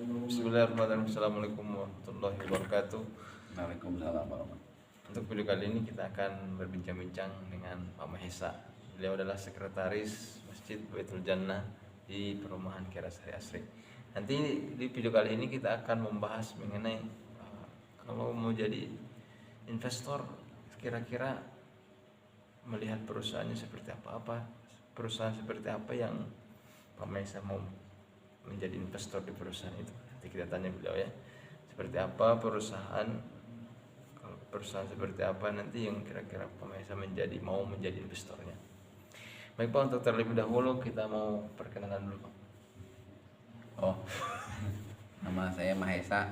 Bismillahirrahmanirrahim. Assalamualaikum warahmatullahi wabarakatuh. Waalaikumsalam warahmatullahi. Untuk video kali ini kita akan berbincang-bincang dengan Pak Mahesa. Beliau adalah sekretaris Masjid Baitul Jannah di perumahan Kiarasari Asri. Nanti di video kali ini kita akan membahas mengenai kalau mau jadi investor, kira-kira melihat perusahaannya seperti apa perusahaan seperti apa yang Pak Mahesa mau menjadi investor di perusahaan itu. Nanti kita tanya beliau ya, seperti apa perusahaan, kalau perusahaan seperti apa nanti yang kira-kira Pak Mahesa mau menjadi investornya. Baik Pak, untuk terlebih dahulu kita mau perkenalan dulu Pak. Nama saya Mahesa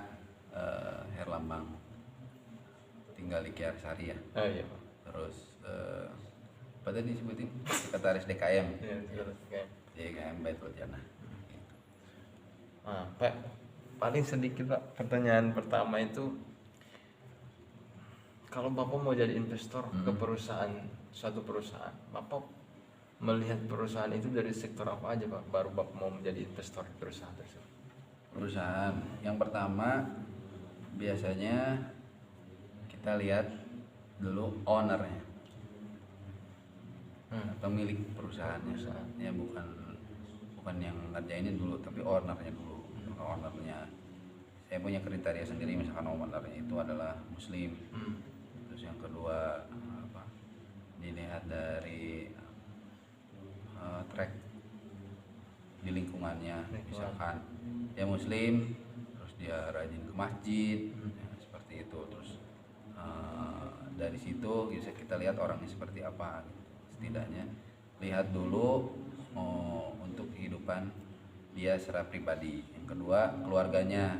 Herlambang, tinggal di Kiarasari ya. Iya Pak. Terus apa tadi disebutin? Sekretaris DKM. Iya, sekretaris DKM Baitul Jannah. Pak, paling sedikit Pak, pertanyaan pertama itu, kalau Bapak mau jadi investor ke suatu perusahaan, Bapak melihat perusahaan itu dari sektor apa aja Pak, baru Bapak mau menjadi investor di perusahaan tersebut? Perusahaan yang pertama biasanya kita lihat dulu ownernya, pemilik perusahaannya. Ya bukan yang ngerjainin dulu, tapi ownernya dulu. Ownernya, saya punya kriteria sendiri, misalkan ownernya itu adalah muslim. Terus yang kedua dilihat dari track di lingkungannya, misalkan dia muslim, terus dia rajin ke masjid, ya, seperti itu. Terus dari situ bisa kita lihat orangnya seperti apa gitu. Setidaknya lihat dulu untuk kehidupan dia secara pribadi. Yang kedua, keluarganya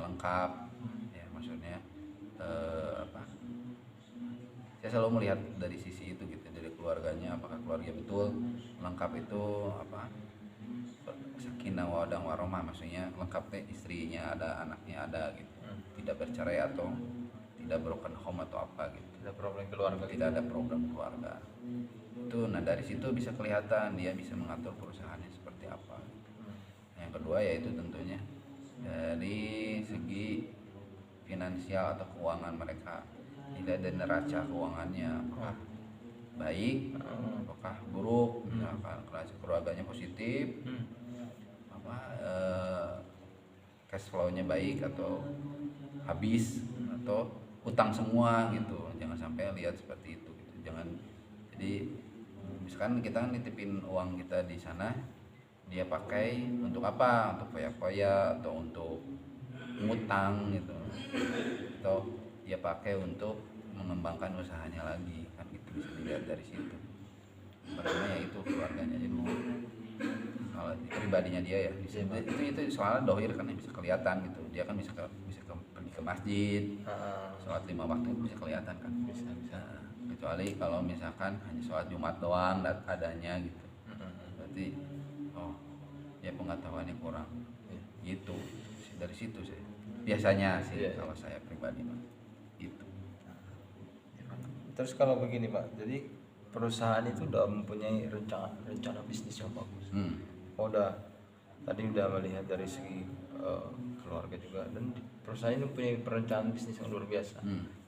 lengkap ya, maksudnya saya selalu melihat dari sisi itu gitu, dari keluarganya, apakah keluarga betul lengkap, itu sakinah mawaddah warahmah, maksudnya lengkap teh, istrinya ada, anaknya ada gitu, tidak bercerai atau tidak broken home atau apa gitu, Tidak problem keluarga, tidak ada program keluarga itu. Nah dari situ bisa kelihatan dia bisa mengatur perusahaannya seperti apa. Yang kedua yaitu tentunya dari segi finansial atau keuangan mereka, tidak ada neraca keuangannya apakah baik, apakah buruk, misalkan neraca keluarganya positif, cash flow-nya baik atau habis atau utang semua gitu. Jangan sampai lihat seperti itu gitu. Jangan, jadi misalkan kita nitipin uang kita di sana, dia pakai untuk apa? Untuk foya-foya atau untuk ngutang gitu, atau dia pakai untuk mengembangkan usahanya lagi, kan gitu, bisa dilihat dari situ. Pertama ya itu keluarganya dulu, kalau pribadinya dia ya itu soalnya dohir kan bisa kelihatan gitu, dia kan bisa pergi ke masjid, sholat 5 waktu bisa kelihatan kan, bisa. Kecuali kalau misalkan hanya sholat Jumat doang adanya gitu, berarti ya pengetahuannya kurang gitu. Dari situ sih biasanya sih, kalau saya pribadi gitu. Terus kalau begini Pak, jadi perusahaan itu udah mempunyai rencana bisnis yang bagus. Tadi udah melihat dari segi keluarga juga, dan perusahaan ini punya perencanaan bisnis yang luar biasa.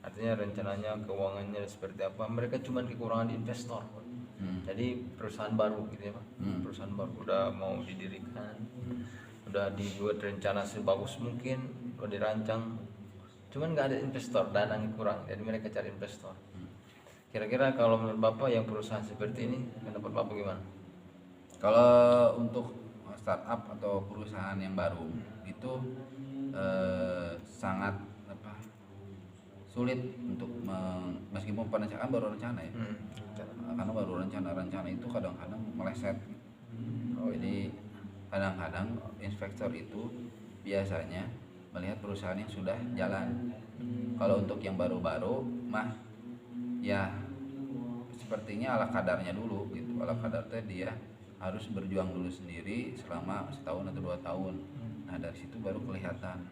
Artinya rencananya, keuangannya seperti apa. Mereka cuma kekurangan investor. Jadi perusahaan baru gitu ya Pak. Perusahaan baru udah mau didirikan, udah dibuat rencana sebagus mungkin, udah dirancang, cuman nggak ada investor, dananya kurang, jadi mereka cari investor. Kira-kira kalau menurut Bapak yang perusahaan seperti ini, pendapat Bapak gimana? Kalau untuk startup atau perusahaan yang baru itu sangat sulit untuk meskipun perencanaan baru rencana ya, karena baru rencana itu kadang-kadang meleset. Jadi kadang-kadang investor itu biasanya melihat perusahaan yang sudah jalan. Kalau untuk yang baru-baru mah ya sepertinya ala kadarnya dulu gitu. Ala kadarnya dia harus berjuang dulu sendiri selama 1 tahun atau 2 tahun. Nah dari situ baru kelihatan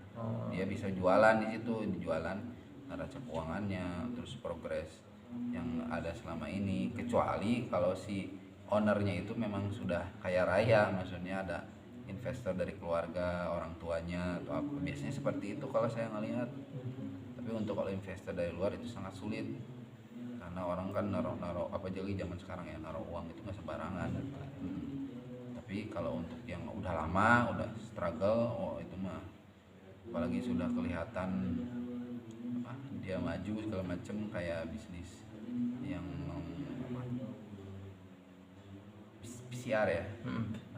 dia bisa jualan di situ, dijualan neraca keuangannya, terus progres yang ada selama ini. Kecuali kalau si ownernya itu memang sudah kaya raya, maksudnya ada investor dari keluarga, orang tuanya atau apa. Biasanya seperti itu kalau saya ngelihat. Tapi untuk kalau investor dari luar itu sangat sulit, karena orang kan naruh apa jadi zaman sekarang ya, naruh uang itu nggak sembarangan. Tapi kalau untuk yang udah lama, udah struggle, oh itu mah apalagi sudah kelihatan apa, dia maju segala macem, kayak bisnis yang apa, PCR ya.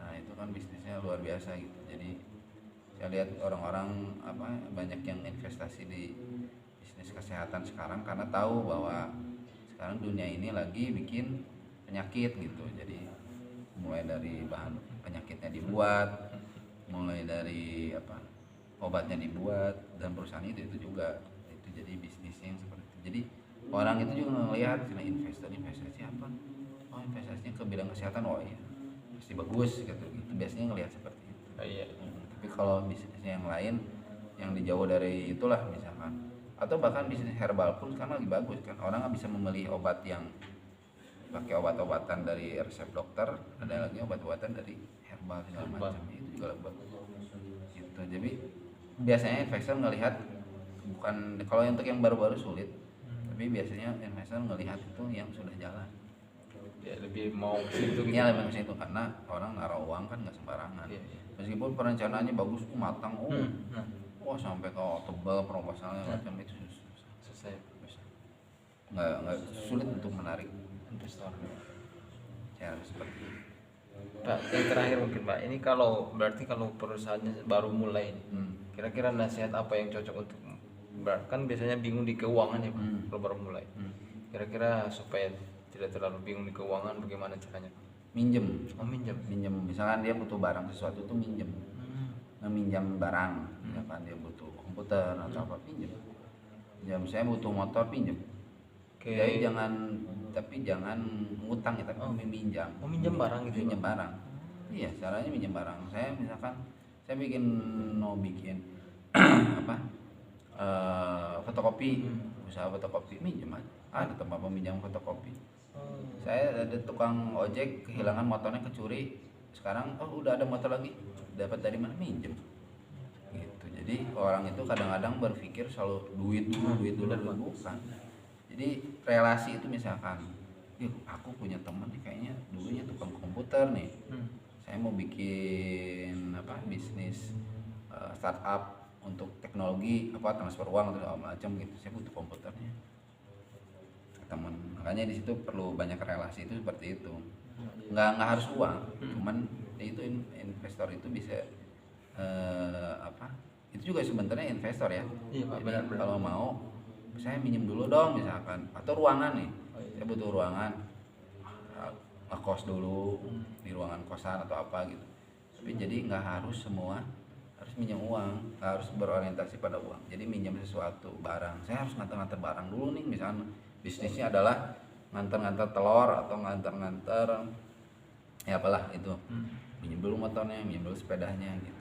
Nah itu kan bisnisnya luar biasa gitu. Jadi saya lihat orang-orang apa banyak yang investasi di bisnis kesehatan sekarang karena tahu bahwa sekarang dunia ini lagi bikin penyakit gitu. Jadi mulai dari bahan penyakitnya dibuat, mulai dari apa obatnya dibuat, dan perusahaan itu juga itu jadi bisnisnya yang seperti itu. Jadi orang itu juga ngelihat investasi apa, oh investasinya ke bidang kesehatan, oh iya pasti bagus gitu, biasanya ngelihat seperti itu. Iya. Tapi kalau bisnisnya yang lain yang dijauh dari itulah misalkan, atau bahkan bisnis herbal pun kan lagi bagus kan, orang nggak bisa memilih obat yang pakai obat-obatan dari resep dokter, ada lagi obat-obatan dari herbal segala macam, itu juga bagus gitu. Jadi biasanya investor ngelihat bukan, kalau untuk yang baru-baru sulit, tapi biasanya investor ngelihat itu yang sudah jalan Ya, lebih mau ke situ gitu. ya, lebih ke situ, karena orang naruh uang kan nggak sembarangan. Iya. Meskipun perencanaannya bagus, matang, wah sampai ke tebal proposalnya macam itu Selesai. nggak sulit untuk menarik Investor. cara seperti itu. Pak, yang terakhir mungkin Pak, ini kalau berarti kalau perusahaannya baru mulai, kira-kira nasihat apa yang cocok untuk, kan biasanya bingung di keuangan ya Pak, kalau baru mulai. Kira-kira supaya tidak terlalu bingung di keuangan, bagaimana caranya Pak? Minjem. Minjem, misalkan dia butuh barang sesuatu tuh minjem, meminjam barang, misalkan dia butuh komputer atau apa, pinjam. Ya saya butuh motor, pinjam. Jadi jangan ngutang ya, tapi meminjam. Minjam barang gitu. Minjam barang. Iya, caranya minjam barang. Saya misalkan saya mau bikin apa? Fotokopi, usaha fotokopi, minjem aja. Ada tempat peminjam fotokopi. Saya ada tukang ojek kehilangan motornya, kecuri. Sekarang udah ada motor lagi. Dapat dari mana? Minjem. Gitu. Jadi orang itu kadang-kadang berpikir selalu duit dulu, bukan. Jadi relasi itu misalkan, aku punya teman nih kayaknya dulunya tukang komputer nih, saya mau bikin apa bisnis startup untuk teknologi apa transfer uang atau segala macam gitu, saya butuh komputernya, teman. Makanya di situ perlu banyak relasi, itu seperti itu. Nggak harus uang, cuman itu investor itu bisa apa? Itu juga sebenarnya investor ya. Iya Pak, Jadi benar-benar. kalau mau saya minjem dulu dong misalkan, atau ruangan nih, saya butuh ruangan, ngekos dulu di ruangan kosan atau apa gitu. Tapi jadi nggak harus semua harus minjem uang, nggak harus berorientasi pada uang. Jadi minjem sesuatu barang, saya harus nganter-nganter barang dulu nih, misalnya bisnisnya adalah nganter-nganter telur atau nganter-nganter ya apalah itu, minjem dulu motornya, minjem dulu sepedanya gitu,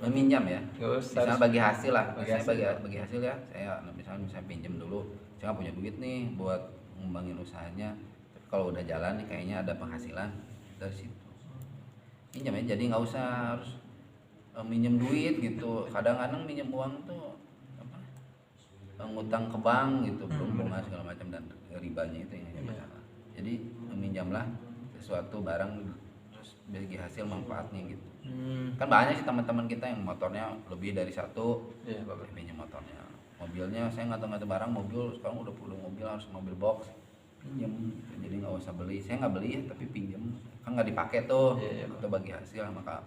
meminjam ya, misalnya bagi hasil lah, saya bagi hasil ya, saya misalnya pinjam dulu, saya nggak punya duit nih buat ngembangin usahanya, tapi kalau udah jalan nih kayaknya ada penghasilan dari situ, pinjam ya. Jadi nggak usah harus minjem duit gitu. Kadang-kadang minjem uang tuh apa, ngutang ke bank gitu, belum bunga segala macam dan ribanya itu yang masalah. Jadi meminjamlah sesuatu barang terus bagi hasil manfaatnya gitu. Kan banyak sih teman-teman kita yang motornya lebih dari satu, pinjam motornya. Mobilnya saya nggak barang, mobil sekarang udah perlu mobil, harus mobil box, pinjam. Jadi nggak usah beli, saya nggak beli ya, tapi pinjam, kan nggak dipakai tuh, itu bagi hasil sama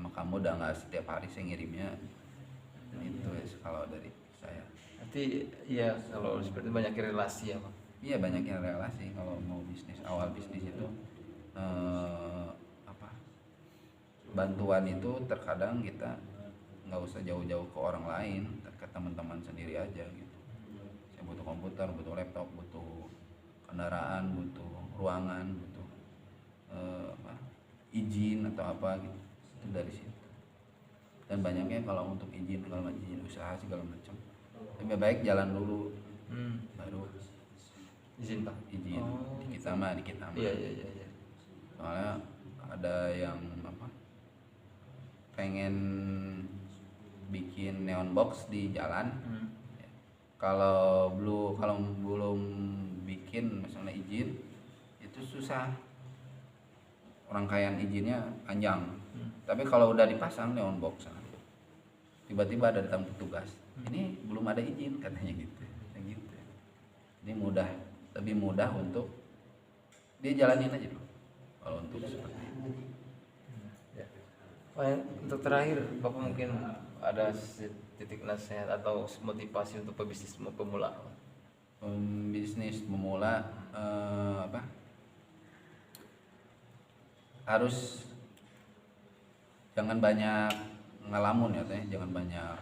kamu udah nggak setiap hari saya ngirimnya. Itu ya kalau dari saya. Nanti ya kalau seperti banyak relasi ya Pak. Iya, banyak yang relasi kalau mau bisnis, awal bisnis itu bantuan itu terkadang kita nggak usah jauh-jauh ke orang lain, ke teman-teman sendiri aja gitu. Saya butuh komputer, butuh laptop, butuh kendaraan, butuh ruangan, butuh izin atau apa gitu, itu dari situ. Dan banyaknya kalau untuk izin usaha segala macam, lebih baik jalan dulu, baru izin Pak. Izin. Di kita mah. Iya. Soalnya ada yang apa, pengen bikin neon box di jalan, kalau belum bikin misalnya izin itu susah, rangkaian izinnya panjang. Tapi kalau udah dipasang neon box, tiba-tiba ada datang petugas, ini belum ada izin katanya gitu. Ini lebih mudah untuk dia jalanin aja dulu kalau untuk seperti itu. Untuk terakhir, Bapak mungkin ada titik nasihat atau motivasi untuk pebisnis pemula? Bisnis memula harus jangan banyak ngelamun ya teh, jangan banyak,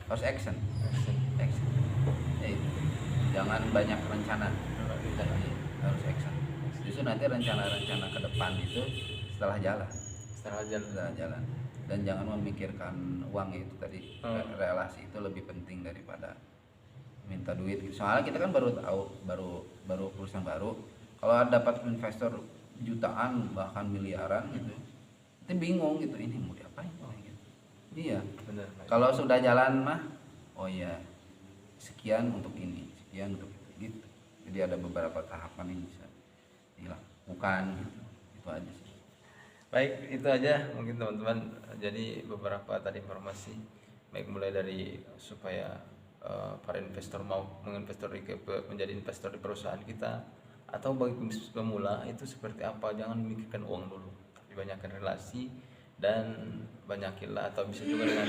harus action. Ya, itu. Jangan banyak rencana, harus action. Justru nanti rencana-rencana ke depan itu setelah jalan, dan jangan memikirkan uang itu tadi. Relasi itu lebih penting daripada minta duit. Soalnya kita kan baru perusahaan baru, kalau dapat investor jutaan bahkan miliaran gitu, itu bingung gitu, ini mau diapain gitu. Iya. Benar. Kalau sudah jalan mah, oh ya sekian untuk ini, sekian untuk itu gitu. Jadi ada beberapa tahapan yang bisa dilakukan gitu. Itu aja sih. Baik, itu aja mungkin teman-teman. Jadi beberapa tadi informasi, baik mulai dari supaya para investor mau menjadi investor di perusahaan kita, atau bagi bisnis pemula itu seperti apa, jangan memikirkan uang dulu, tapi banyakkan relasi dan banyakilah, atau bisa juga dengan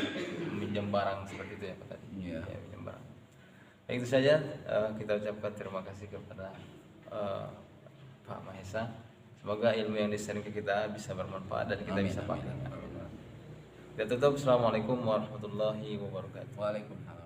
meminjam barang seperti itu ya Pak tadi. Iya. Ya, minjam barang. Baik, itu saja kita ucapkan terima kasih kepada Pak Mahesa. Semoga ilmu yang di-sharing ke kita bisa bermanfaat dan kita bisa pakai. Kita tutup. Assalamualaikum warahmatullahi wabarakatuh. Waalaikumsalam.